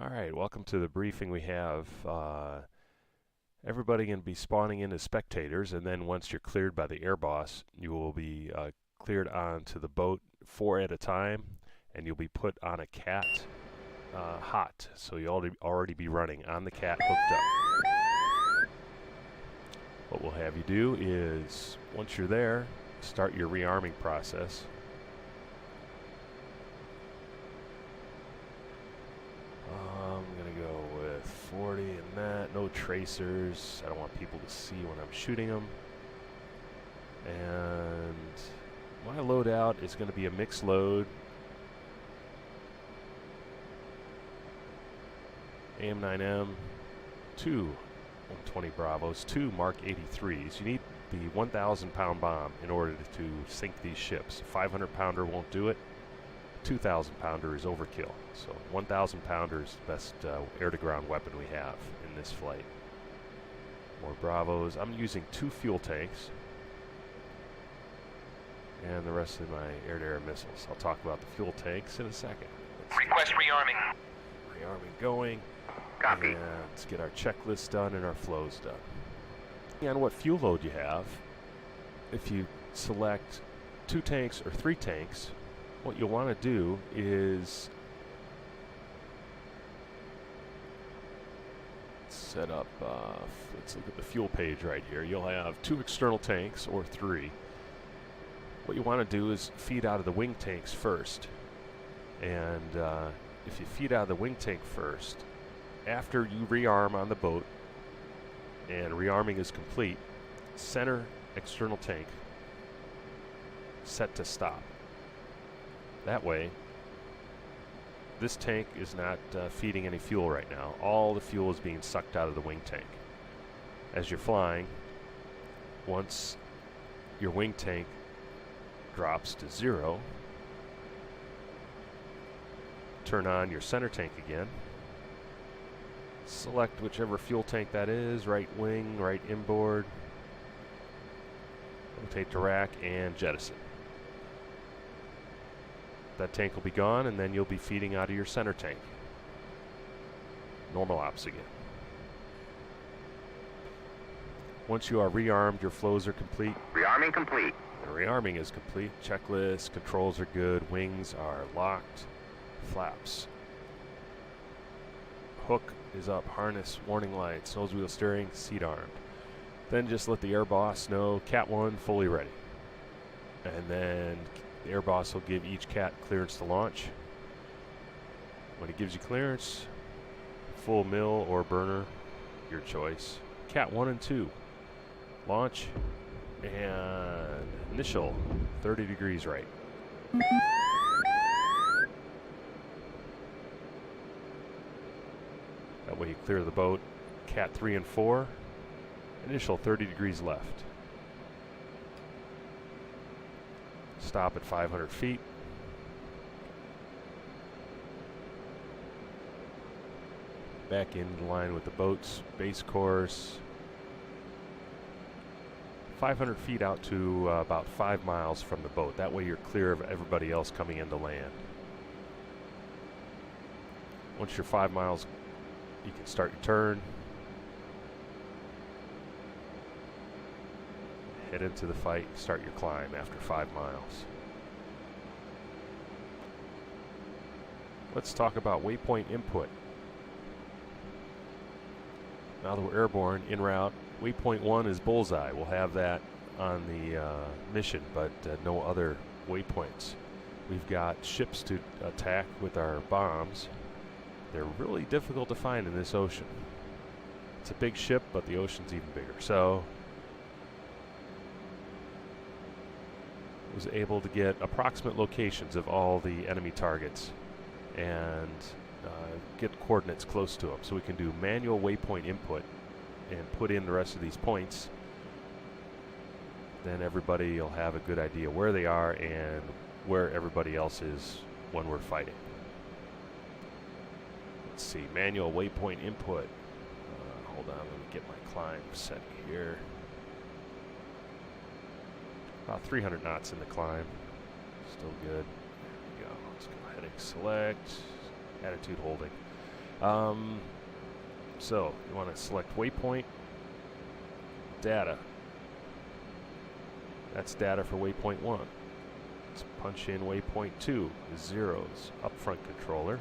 Alright, welcome to the briefing. We have everybody going to be spawning in as spectators, and then once you're cleared by the air boss, you will be cleared onto the boat 4 at a time, and you'll be put on a cat hot. So you'll already be running on the cat hooked up. What we'll have you do is, once you're there, start your rearming process. I'm going to go with 40 and that. No tracers. I don't want people to see when I'm shooting them. And my loadout is going to be a mixed load. AM9M, 2 120 Bravos, 2 Mark 83s. You need the 1,000 pound bomb in order to sink these ships. 500 pounder won't do it. 2,000 pounder is overkill. So 1,000 pounder is the best air to ground weapon we have in this flight. More Bravos. I'm using 2 fuel tanks and the rest of my air-to-air missiles. I'll talk about the fuel tanks in a second. Request rearming. Rearming going. Copy. And let's get our checklist done and our flows done. And what fuel load you have, if you select 2 tanks or 3 tanks, what you'll want to do is set up, let's look at the fuel page right here. You'll have 2 external tanks or 3. What you want to do is feed out of the wing tanks first. And if you feed out of the wing tank first, after you rearm on the boat and rearming is complete, center external tank set to stop. That way, this tank is not feeding any fuel right now. All the fuel is being sucked out of the wing tank. As you're flying, once your wing tank drops to 0, turn on your center tank again. Select whichever fuel tank that is, right wing, right inboard. Rotate to rack and jettison. That tank will be gone, and then you'll be feeding out of your center tank. Normal ops again. Once you are rearmed, your flows are complete. Rearming complete. And rearming is complete. Checklist, controls are good, wings are locked, flaps. Hook is up, harness, warning lights, nose wheel steering, seat armed. Then just let the air boss know Cat 1 fully ready. And then the air boss will give each cat clearance to launch. When he gives you clearance, full mill or burner, your choice. Cat 1 and 2, launch, and initial 30 degrees right. That way you clear the boat. Cat 3 and 4, initial 30 degrees left. Stop at 500 feet. Back in line with the boat's base course. 500 feet out to about 5 miles from the boat. That way you're clear of everybody else coming into land. Once you're 5 miles, you can start your turn. Head into the fight, start your climb after 5 miles. Let's talk about waypoint input. Now that we're airborne, en route, waypoint 1 is bullseye. We'll have that on the mission, but no other waypoints. We've got ships to attack with our bombs. They're really difficult to find in this ocean. It's a big ship, but the ocean's even bigger. So was able to get approximate locations of all the enemy targets and get coordinates close to them. So we can do manual waypoint input and put in the rest of these points. Then everybody will have a good idea where they are and where everybody else is when we're fighting. Let's see, manual waypoint input. Hold on, let me get my climb set here. About 300 knots in the climb. Still good. There we go. Let's go ahead and select. Attitude holding. So you want to select waypoint, data. That's data for waypoint 1. Let's punch in waypoint 2, the zeros, up front controller.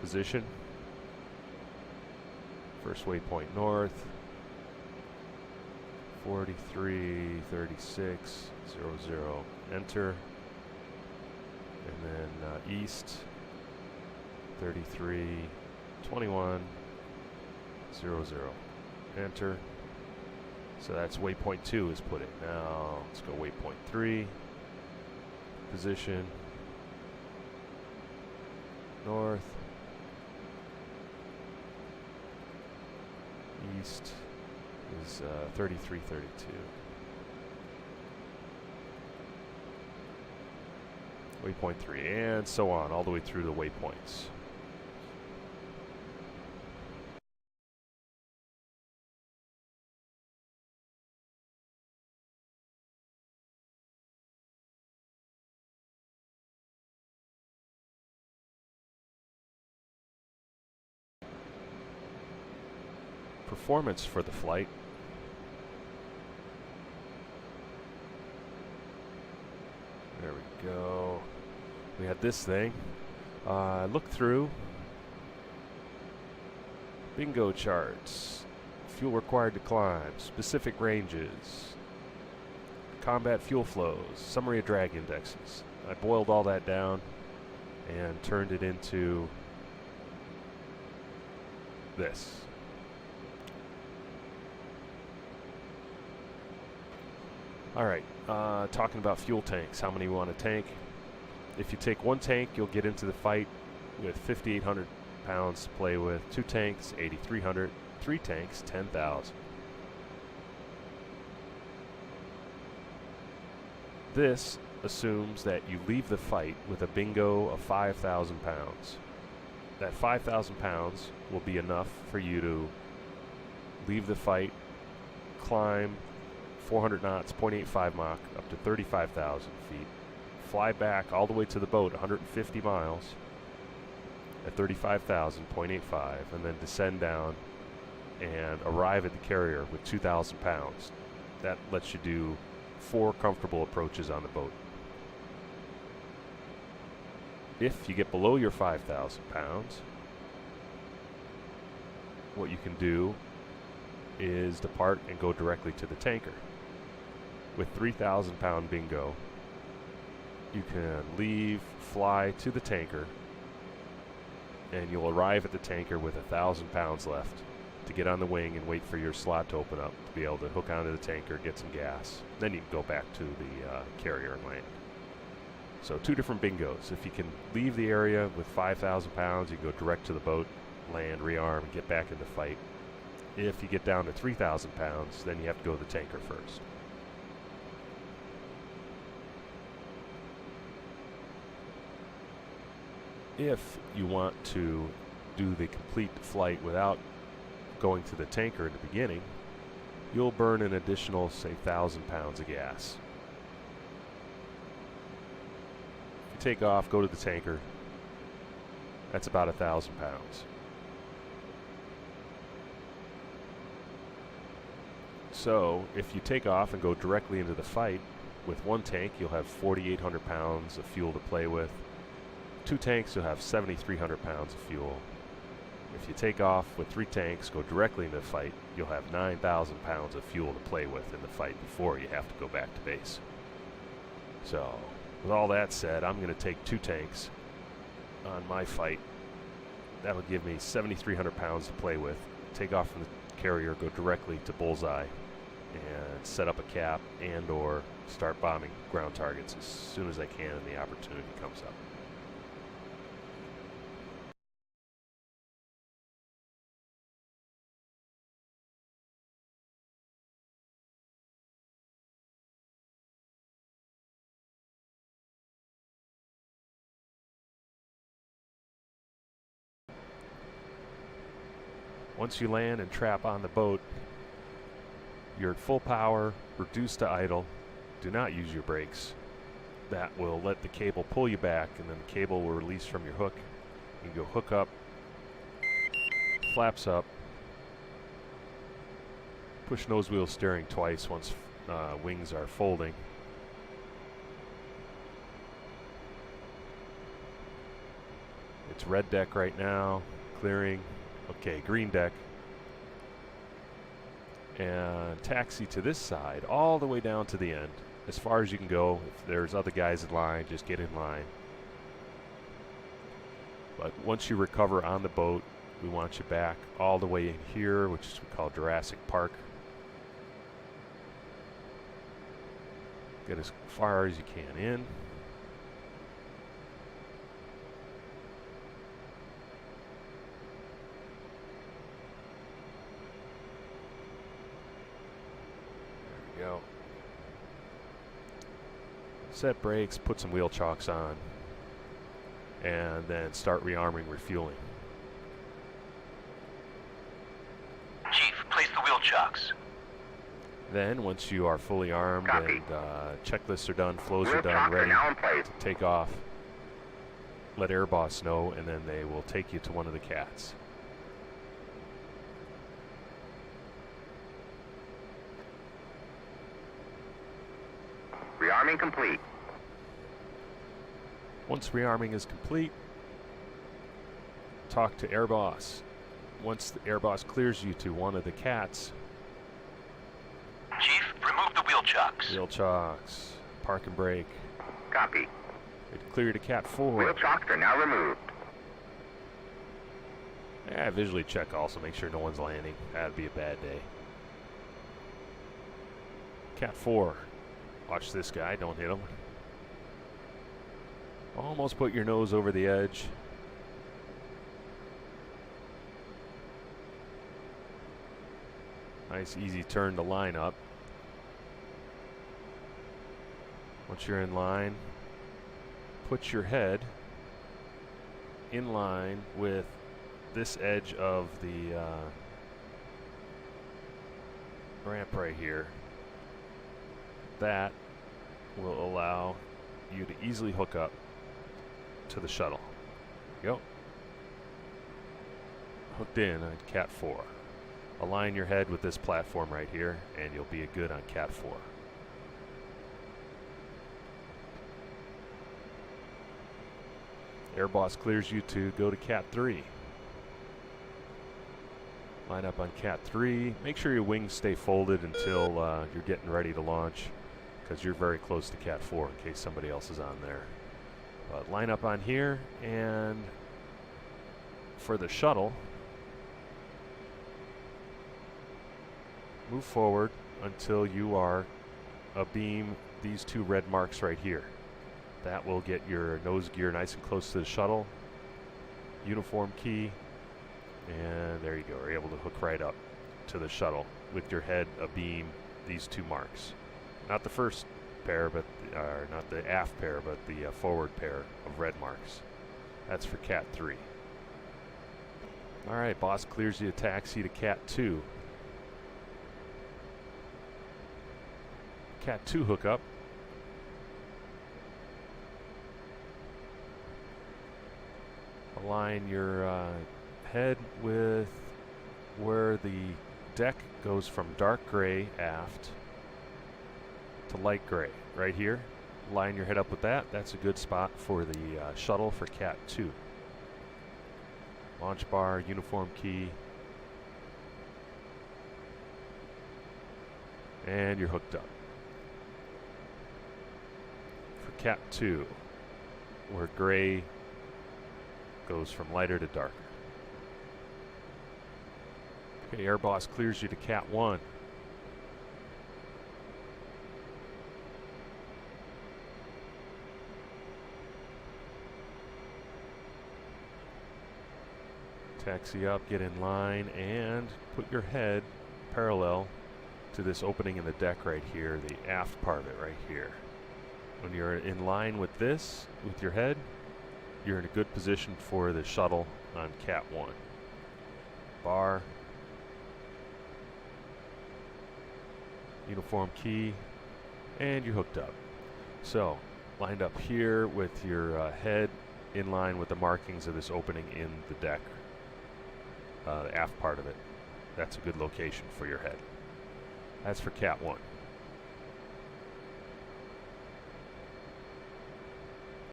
Position. First waypoint north. 43, 36, 00. Enter. And then east. 33, 21, 00. Enter. So that's waypoint 2 is put in. Now let's go waypoint 3. Position. North. East is 33, 32. Waypoint 3, and so on, all the way through the waypoints. Performance for the flight. There we go. We had this thing. Look through. Bingo charts. Fuel required to climb. Specific ranges. Combat fuel flows. Summary of drag indexes. I boiled all that down and turned it into this. All right, talking about fuel tanks, how many we want to tank. If you take one tank, you'll get into the fight with 5,800 pounds to play with. 2 tanks, 8,300. 3 tanks, 10,000. This assumes that you leave the fight with a bingo of 5,000 pounds. That 5,000 pounds will be enough for you to leave the fight, climb 400 knots, 0.85 Mach, up to 35,000 feet, fly back all the way to the boat, 150 miles, at 35,000, 0.85, and then descend down and arrive at the carrier with 2,000 pounds. That lets you do 4 comfortable approaches on the boat. If you get below your 5,000 pounds, what you can do is depart and go directly to the tanker. With 3,000 pound bingo, you can leave, fly to the tanker, and you'll arrive at the tanker with 1,000 pounds left to get on the wing and wait for your slot to open up to be able to hook onto the tanker, get some gas. Then you can go back to the carrier and land. So 2 different bingos. If you can leave the area with 5,000 pounds, you can go direct to the boat, land, rearm, and get back into fight. If you get down to 3,000 pounds, then you have to go to the tanker first. If you want to do the complete flight without going to the tanker in the beginning, you'll burn an additional, say, 1,000 pounds of gas. If you take off, go to the tanker, that's about 1,000 pounds. So if you take off and go directly into the fight, with 1 tank, you'll have 4,800 pounds of fuel to play with. 2 tanks, you'll have 7,300 pounds of fuel. If you take off with 3 tanks, go directly into the fight, you'll have 9,000 pounds of fuel to play with in the fight before you have to go back to base. So, with all that said, I'm going to take 2 tanks on my fight. That'll give me 7,300 pounds to play with. Take off from the carrier, go directly to bullseye, and set up a cap and or start bombing ground targets as soon as I can and the opportunity comes up. Once you land and trap on the boat, you're at full power, reduced to idle. Do not use your brakes. That will let the cable pull you back, and then the cable will release from your hook, You can go hook up, flaps up, push nose wheel steering twice once wings are folding. It's red deck right now, clearing. Okay, green deck. And taxi to this side all the way down to the end, as far as you can go. If there's other guys in line, just get in line. But once you recover on the boat, we want you back all the way in here, which is we call Jurassic Park. Get as far as you can in. There we go. Set brakes, put some wheel chocks on, and then start rearming, refueling. Chief, place the wheel chocks. Then, once you are fully armed Copy. and checklists are done, flows Wheel are done, chocks are ready now in place. to take off, let Air Boss know, and then they will take you to one of the cats. Rearming complete. Once rearming is complete, talk to Air Boss. Once the Air Boss clears you to one of the cats, Chief, remove the wheel chocks. wheel chocks, park and brake. Copy. It cleared to cat 4. Wheel chocks are now removed. Yeah, visually check also, make sure no one's landing. That'd be a bad day. Cat 4. Watch this guy, don't hit him. Almost put your nose over the edge. Nice easy turn to line up. Once you're in line, put your head in line with this edge of the ramp right here. That will allow you to easily hook up to the shuttle. Go. Hooked in on Cat 4. Align your head with this platform right here, and you'll be good on Cat 4. Air Boss clears you to go to Cat 3. Line up on Cat 3. Make sure your wings stay folded until you're getting ready to launch, because you're very close to Cat 4 in case somebody else is on there. But line up on here, and for the shuttle, move forward until you are abeam these two red marks right here. That will get your nose gear nice and close to the shuttle. Uniform key, and there you go. You're able to hook right up to the shuttle with your head abeam these two marks. Not the first pair, but not the aft pair, but the forward pair of red marks. That's for Cat 3. All right, Boss clears you a taxi to Cat 2. Cat 2 hookup. Align your head with where the deck goes from dark gray aft to light gray. Right here. Line your head up with that. That's a good spot for the shuttle for Cat 2. Launch bar, uniform key. And you're hooked up. For Cat 2, where gray goes from lighter to darker. Okay, Air Boss clears you to Cat 1. Taxi up, get in line, and put your head parallel to this opening in the deck right here, the aft part of it right here. When you're in line with this, with your head, you're in a good position for the shuttle on Cat 1. Bar, uniform key, and you're hooked up. So, lined up here with your head in line with the markings of this opening in the deck, the aft part of it. That's a good location for your head. That's for Cat 1.